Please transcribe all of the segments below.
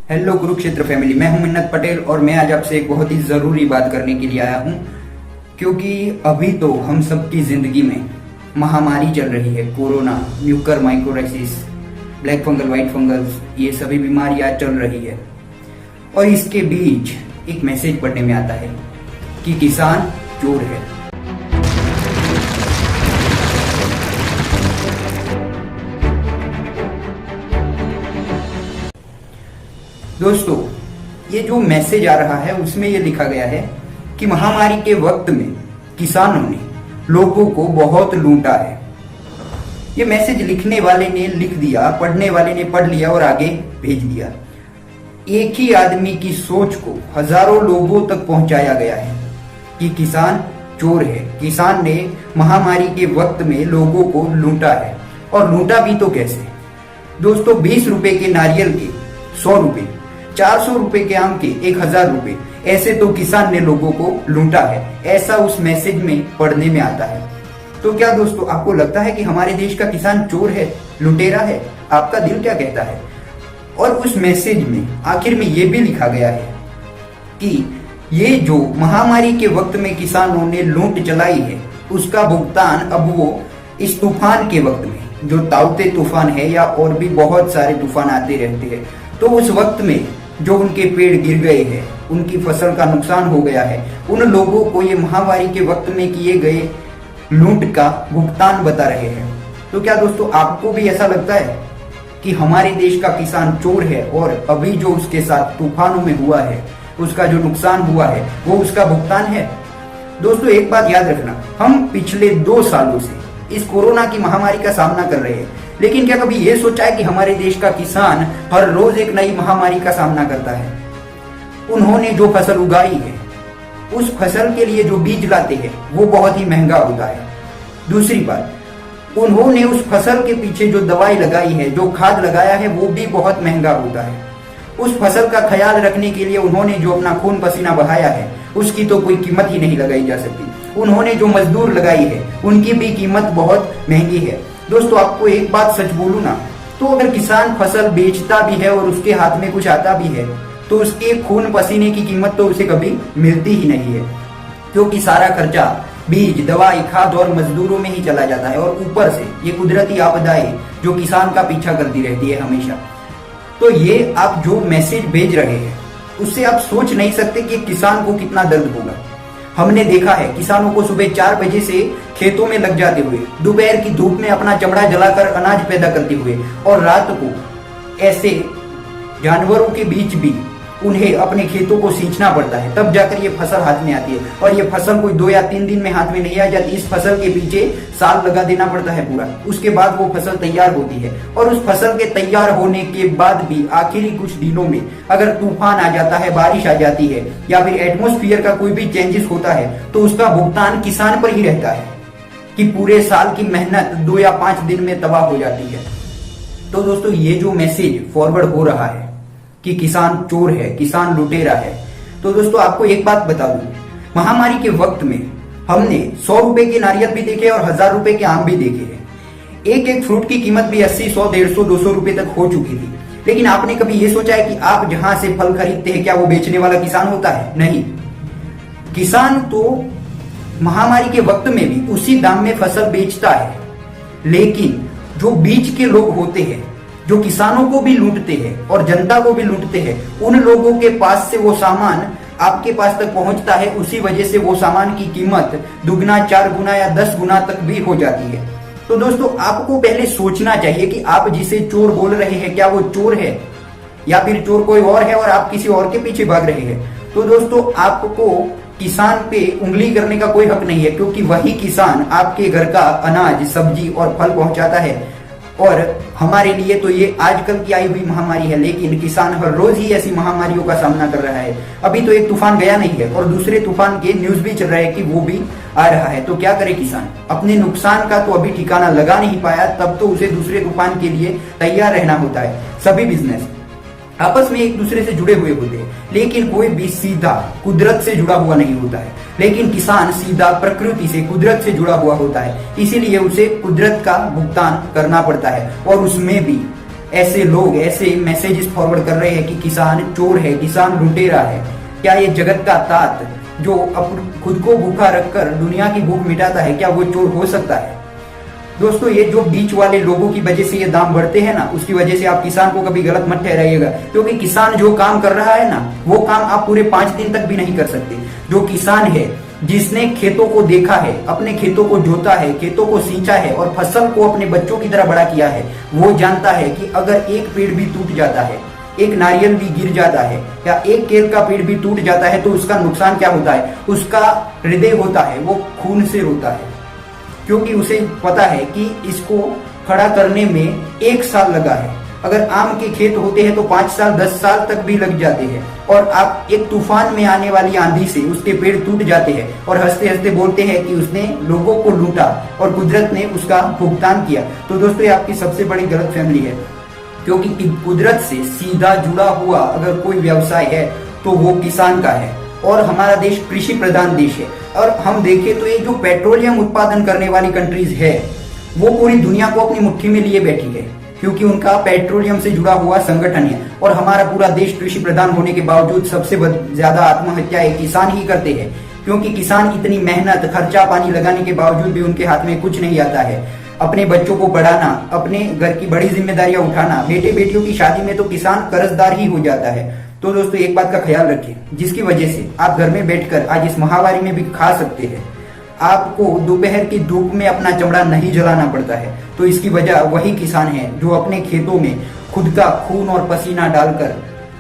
Hello Kurukshetra family, मैं हूं मिन्नत पटेल और मैं आज आपसे एक बहुत ही ज़रूरी बात करने के लिए आया हूं, क्योंकि अभी तो हम सबकी ज़िंदगी में महामारी चल रही है। Corona, mucormycosis, black fungal, white fungals, ये सभी बीमारियां चल रही है और इसके बीच एक मैसेज पढ़ने में आता है कि किसान चोर है। दोस्तों, ये जो मैसेज आ रहा है उसमें ये लिखा गया है कि महामारी के वक्त में किसानों ने लोगों को बहुत लूटा है। ये मैसेज लिखने वाले ने लिख दिया, पढ़ने वाले ने पढ़ लिया और आगे भेज दिया। एक ही आदमी की सोच को हजारों लोगों तक पहुंचाया गया है कि किसान चोर है। किसान ने महामारी के वक्त में लोगों को लूटा है, और लूटा भी तो कैसे दोस्तों? 20 रुपए के नारियल के 100 रुपए, 400 रुपए के आम के 1000 रुपए, ऐसे तो किसान ने लोगों को लूटा है। ऐसा उस मैसेज में पढ़ने में आता है। तो क्या दोस्तों, आपको लगता है कि हमारे देश का किसान चोर है, लुटेरा है? आपका दिल क्या कहता है? और उस मैसेज में आखिर में ये भी लिखा गया है कि ये जो महामारी के वक्त में किसानों ने लूट चलाई है, उसका भुगतान अब वो इस तूफान के वक्त में, जो ताउते तूफान है या और भी बहुत सारे तूफान आते रहते हैं, तो उस वक्त में जो उनके पेड़ गिर गए हैं, उनकी फसल का नुकसान हो गया है, उन लोगों को ये महामारी के वक्त में किए गए लूट का भुगतान बता रहे हैं। तो क्या दोस्तों, आपको भी ऐसा लगता है कि हमारे देश का किसान चोर है और अभी जो उसके साथ तूफानों में हुआ है, उसका जो नुकसान हुआ है, वो उसका भुगतान है? दोस्तों, एक बात याद रखना, हम पिछले 2 सालों से इस कोरोना की महामारी का सामना कर रहे हैं, लेकिन क्या कभी ये सोचा है कि हमारे देश का किसान हर रोज एक नई महामारी का सामना करता है? उन्होंने जो फसल उगाई है, उस फसल के लिए जो बीज लाते हैं, वो बहुत ही महंगा होता है। दूसरी बात, उन्होंने उस फसल के पीछे जो दवाई लगाई है, जो खाद लगाया है, वो भी बहुत महंगा होता है। उस फसल का ख्याल रखने के लिए उन्होंने जो अपना खून पसीना बहाया है, उसकी तो कोई कीमत ही नहीं लगाई जा सकती। उन्होंने जो मजदूर लगाई है, उनकी भी कीमत बहुत महंगी है। दोस्तों, आपको एक बात सच बोलूं ना, तो अगर किसान फसल बेचता भी है और उसके हाथ में कुछ आता भी है, तो उसके खून पसीने की कीमत तो उसे कभी मिलती ही नहीं है, क्योंकि सारा खर्चा बीज, दवाई, खाद और मजदूरों में ही चला जाता है। और ऊपर से ये कुदरती आपदाएं जो किसान का पीछा करती रहती है हमेशा। तो ये आप जो मैसेज भेज रहे हैं, उससे आप सोच नहीं सकते कि किसान को कितना दर्द होगा। हमने देखा है किसानों को सुबह 4 बजे से खेतों में लग जाते हुए, दोपहर की धूप में अपना चमड़ा जलाकर अनाज पैदा करते हुए, और रात को ऐसे जानवरों के बीच भी उन्हें अपने खेतों को सींचना पड़ता है, तब जाकर ये फसल हाथ में आती है। और ये फसल कोई 2 या 3 दिन में हाथ में नहीं आ जाती, इस फसल के पीछे साल लगा देना पड़ता है पूरा। उसके बाद वो फसल तैयार होती है, और उस फसल के तैयार होने के बाद भी आखिरी कुछ दिनों में अगर तूफान आ जाता है, बारिश आ जाती है, या फिर एटमॉस्फेयर का कोई भी चेंजेस होता है, तो उसका भुगतान किसान पर ही रहता है कि पूरे साल की मेहनत 2 या 5 दिन में तबाह हो जाती है। तो दोस्तों, ये जो मैसेज फॉरवर्ड हो रहा है कि किसान चोर है, किसान लुटेरा है, तो दोस्तों आपको एक बात बता दूं, महामारी के वक्त में हमने 100 रुपए के नारियल भी देखे और 1000 रुपए के आम भी देखे हैं। एक एक फ्रूट की कीमत भी 80, 100, 150, 200 रुपए तक हो चुकी थी। लेकिन आपने कभी ये सोचा है कि आप जहां से फल खरीदते हैं, क्या वो बेचने वाला किसान होता है? नहीं। किसान तो महामारी के वक्त में भी उसी दाम में फसल बेचता है, लेकिन जो बीच के लोग होते हैं, जो किसानों को भी लूटते हैं और जनता को भी लूटते हैं, उन लोगों के पास से वो सामान आपके पास तक पहुंचता है। उसी वजह से वो सामान की कीमत दुगना, 4 गुना या 10 गुना तक भी हो जाती है। तो दोस्तों, आपको पहले सोचना चाहिए कि आप जिसे चोर बोल रहे हैं, क्या वो चोर है या फिर चोर कोई और है और आप किसी और के पीछे भाग रहे हैं? तो दोस्तों, आपको किसान पे उंगली करने का कोई हक नहीं है, क्योंकि वही किसान आपके घर का अनाज, सब्जी और फल पहुंचाता है। और हमारे लिए तो ये आजकल की आई हुई महामारी है, लेकिन किसान हर रोज ही ऐसी महामारियों का सामना कर रहा है। अभी तो एक तूफान गया नहीं है और दूसरे तूफान के न्यूज भी चल रहा है कि वो भी आ रहा है। तो क्या करे किसान? अपने नुकसान का तो अभी ठिकाना लगा नहीं पाया, तब तो उसे दूसरे तूफान के लिए तैयार रहना होता है। सभी बिजनेस आपस में एक दूसरे से जुड़े हुए होते हैं, लेकिन कोई भी सीधा कुदरत से जुड़ा हुआ नहीं होता है। लेकिन किसान सीधा प्रकृति से, कुदरत से जुड़ा हुआ होता है, इसीलिए उसे कुदरत का भुगतान करना पड़ता है। और उसमें भी ऐसे लोग ऐसे मैसेजेस फॉरवर्ड कर रहे हैं कि किसान चोर है, किसान लुटेरा है। क्या ये जगत का तात जो खुद को भूखा रखकर दुनिया की भूख मिटाता है, क्या वो चोर हो सकता है? दोस्तों, ये जो बीच वाले लोगों की वजह से ये दाम बढ़ते हैं ना, उसकी वजह से आप किसान को कभी गलत मत ठहराइएगा, क्योंकि किसान जो काम कर रहा है ना, वो काम आप पूरे 5 दिन तक भी नहीं कर सकते। जो किसान है, जिसने खेतों को देखा है, अपने खेतों को जोता है, खेतों को सींचा है और फसल को अपने बच्चों की तरह बड़ा किया है, वो जानता है कि अगर एक पेड़ भी टूट जाता है, एक नारियल भी गिर जाता है या एक केल का पेड़ भी टूट जाता है, तो उसका नुकसान क्या होता है? उसका हृदय होता है, वो खून से होता है, क्योंकि उसे पता है कि इसको खड़ा करने में 1 साल लगा है। अगर आम के खेत होते हैं तो 5 साल 10 साल तक भी लग जाते हैं, और आप एक तूफान में आने वाली आंधी से उसके पेड़ टूट जाते हैं और हंसते हंसते बोलते हैं कि उसने लोगों को लूटा और कुदरत ने उसका भुगतान किया। तो दोस्तों, ये आपकी सबसे बड़ी गलतफहमी है, क्योंकि कुदरत से सीधा जुड़ा हुआ अगर कोई व्यवसाय है तो वो किसान का है। और हमारा देश कृषि प्रधान देश है, और हम देखें तो ये जो पेट्रोलियम उत्पादन करने वाली कंट्रीज है, वो पूरी दुनिया को अपनी मुट्ठी में लिए बैठी है, क्योंकि उनका पेट्रोलियम से जुड़ा हुआ संगठन है। और हमारा पूरा देश कृषि प्रधान होने के बावजूद सबसे ज्यादा आत्महत्याएं किसान ही करते हैं, क्योंकि किसान इतनी मेहनत खर्चा पानी लगाने के बावजूद भी उनके हाथ में कुछ नहीं आता है। अपने बच्चों को पढ़ाना, अपने घर की बड़ी जिम्मेदारियां उठाना, बेटे बेटियों की शादी में तो किसान कर्जदार ही हो जाता है। तो दोस्तों, एक बात का ख्याल रखिए, जिसकी वजह से आप घर में बैठकर आज इस महामारी में भी खा सकते हैं, आपको दोपहर की धूप में अपना चमड़ा नहीं जलाना पड़ता है, तो इसकी वजह वही किसान है जो अपने खेतों में खुद का खून और पसीना डालकर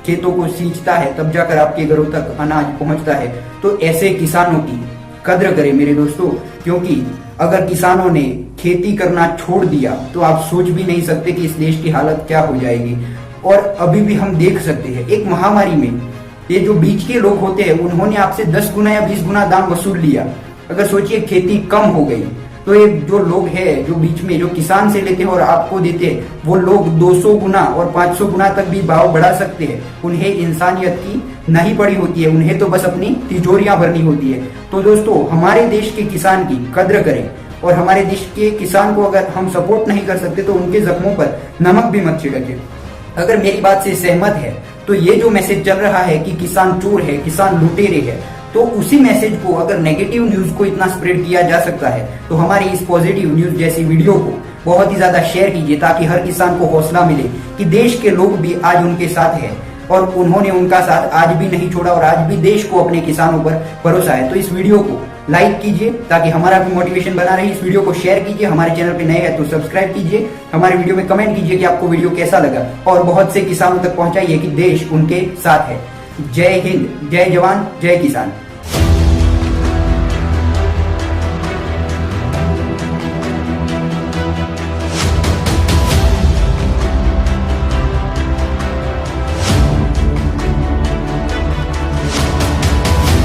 खेतों को सींचता है, तब जाकर आपके घरों तक अनाज पहुंचता है। तो ऐसे किसानों की कद्र करें मेरे दोस्तों, क्योंकि अगर किसानों ने खेती करना छोड़ दिया तो आप सोच भी नहीं सकते कि इस देश की हालत क्या हो जाएगी। और अभी भी हम देख सकते हैं, एक महामारी में ये जो बीच के लोग होते हैं, उन्होंने आपसे 10 गुना या 20 गुना दाम वसूल लिया। अगर सोचिए खेती कम हो गई तो ये जो लोग हैं, जो बीच में जो किसान से लेते हैं और आपको देते हैं, वो लोग 200 गुना और 500 गुना तक भी भाव बढ़ा सकते हैं। उन्हें इंसानियत की नहीं पड़ी होती है, उन्हें तो बस अपनी तिजोरियां भरनी होती है। तो दोस्तों, हमारे देश के किसान की कद्र करें, और हमारे देश के किसान को अगर हम सपोर्ट नहीं कर सकते तो उनके जख्मों पर नमक भी मत छिड़के। अगर मेरी बात से सहमत है तो ये जो मैसेज चल रहा है कि किसान चोर है, किसान लुटेरे है, तो उसी मैसेज को अगर नेगेटिव न्यूज को इतना स्प्रेड किया जा सकता है, तो हमारी इस पॉजिटिव न्यूज जैसी वीडियो को बहुत ही ज्यादा शेयर कीजिए, ताकि हर किसान को हौसला मिले कि देश के लोग भी आज उनके साथ है और उन्होंने उनका साथ आज भी नहीं छोड़ा और आज भी देश को अपने किसानों पर भरोसा है। तो इस वीडियो को लाइक कीजिए ताकि हमारा भी मोटिवेशन बना रहे। इस वीडियो को शेयर कीजिए, हमारे चैनल पे नए हैं तो सब्सक्राइब कीजिए, हमारे वीडियो में कमेंट कीजिए कि आपको वीडियो कैसा लगा, और बहुत से किसानों तक पहुंचाइए कि देश उनके साथ है। जय हिंद, जय जवान, जय किसान।